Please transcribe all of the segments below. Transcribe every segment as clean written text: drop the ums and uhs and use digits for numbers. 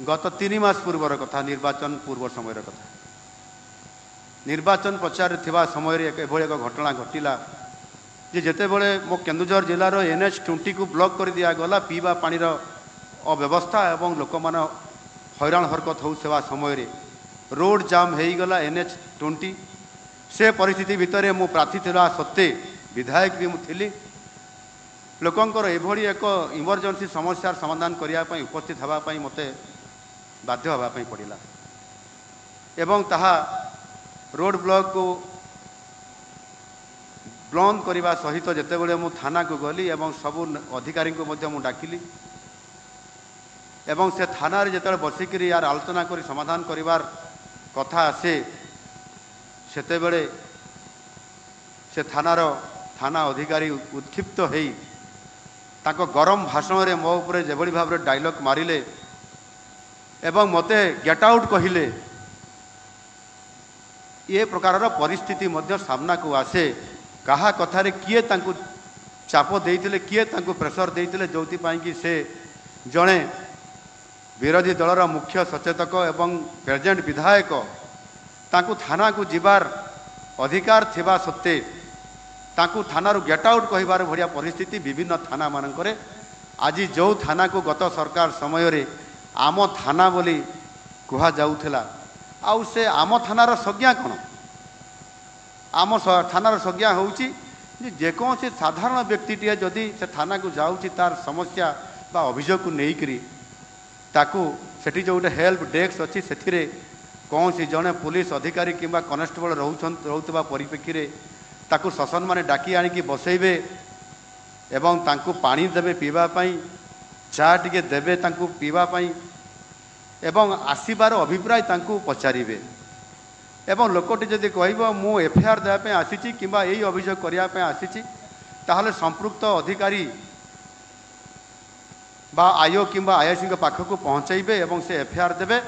गत 3 मास पूर्वर कथा निर्वाचन पूर्व समय कथा निर्वाचन प्रचार थिबा समय एक घटना घटिला जे जेते बळे मो केन्दुझर जिलार NH20 को ब्लॉक कर दिया गला पीवा पानी अव्यवस्था एवं लोक मान हैरान हरकत हो सेवा समय रोड जाम हो गला NH20 से परिस्थिति भितर मु प्रार्थी थिला सत्ते विधायक भी मुझी लोकंकर एभली एक इमरजेंसी समस्यार समाधान करने उपस्थित होगापाई मते बाध्य होगापाई पड़िला एवं ताहा रोड ब्लॉक को बंद करने सहित जितेबले मु थाना को गली एवं सबू अधिकारी को मध्य मु डाकिली एवं से थाना रे जिते बसिक यार आलोचना कर समाधान करिवार कथा आसे सेतेबेले से थाना अधिकारी उत्क्षिप्त होई ताको गरम भाषण रे मो उपरे जेभली भाव रे डायलॉग मारिले एवं मते गेट आउट कहिले ये प्रकार परिस्थिति मध्य सामना को आसे कहा कथारे किए तांकु चाप देइतिले किए तांकु प्रेशर देइतिले जोति पाई कि से जणे विरोधी दलर मुख्य सचेतक एवं प्रेजेंट विधायक तांकु थाना को जिबार अधिकार थिबा सत्ते तांकु थानारू गेट आउट कहिबार भड़िया परिस्थिति विभिन्न थाना मानकरे आज जो थाना को गत सरकार समय रे आम थाना बोली कुहा जाउथला आउ से आम थानार संज्ञा कौन आम थानार संज्ञा होउची जेकोसी साधारण व्यक्तिटे जदि से थाना को जाउची तार समस्या बा अभियोग को नेइकरी ताकू सेठी जो गोटे हेल्प डेस्क अच्छी से कौन सी जड़े पुलिस अधिकारी किंबा कनेस्टेबल रोचुवा परिप्रेक्षी ताकू शासन माने डाकी आनिकी बसैबे एवं तांकू पानी देबे पीवा पाई चा टिके देबे तांकू पीवा पाई एवं आसीबार अभिप्राय तांकू पचारिबे एवं लोकटी जदि कहब मु एफआईआर देवाई आसी किंबा यही अभियोग करने आसी ताहले संपृक्त अधिकारी बा आईओ किंबा आईआईसी पाखक पहुँचाइबे एवं से एफआईआर देबे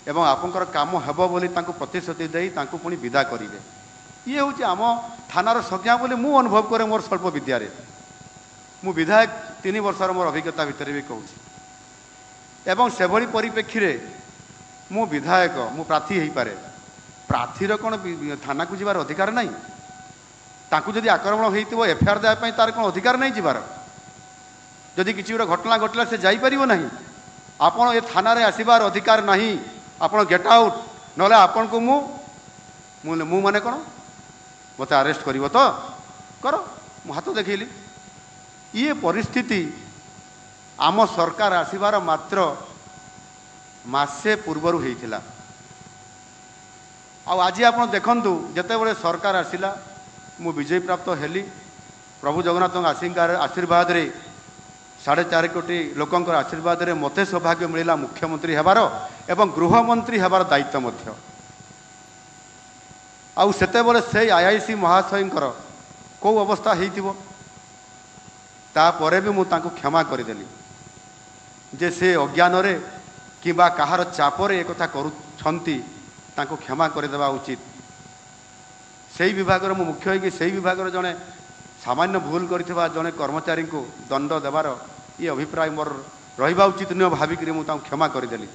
एवं आपनकर काम हेबो बोली तांकू प्रतिश्रुति देई तांकू पुणी विदा करिवे ये हूँ आम थानार संज्ञा बोली मु अनुभव करे मोर स्वल्प विद्यारे मु विधायक 3 वर्षर मोर अभिज्ञता भितर भी कहूँ एवं से भली परिप्रेक्षी रे मु विधायक मु प्रार्थी हो पारे प्रार्थीर कौन थाना को जीवार अधिकार नहीं तांकू जदि आक्रमण होइतिबो एफआईआर देवाई तार कौन अधिकार नहीं जीवार जदि किसी गोटे घटना घटला से जापर ना आपड़ ए थाना रे आसबार अधिकार नहीं आपड़ गेट आउट ना आपण को मु माने कौन मत अरेस्ट कर तो कर मु हाथ देखली ये परिस्थिति आम सरकार आसबार मात्र मासे पूर्वर होइथिला आज आप देखु जितेबले सरकार आसला मु विजय प्राप्त हेली प्रभु जगन्नाथ आशीर्वाद रे 4.5 कोटी लोकंकर आशीर्वाद रे मते सौभाग्य मिला मुख्यमंत्री हेबार एवं गृहमंत्री हेबार दायित्व मध्य आउ सेतेबले से आईआईसी महाशयंकर को अवस्था हेइतिबो तापरे भी मु तांको क्षमा करदेली जे से अज्ञान रे किबा कहार चापरे एक कथा करूछंती तांको क्षमा करदेवा उचित से विभाग मु मुख्य होगी से विभाग जड़े सामान्य भूल करथिबा जड़े कर्मचारी को दंड देवार ये अभिप्राय मोर रहिबा उचित न भाविक मु तांको क्षमा करदेली।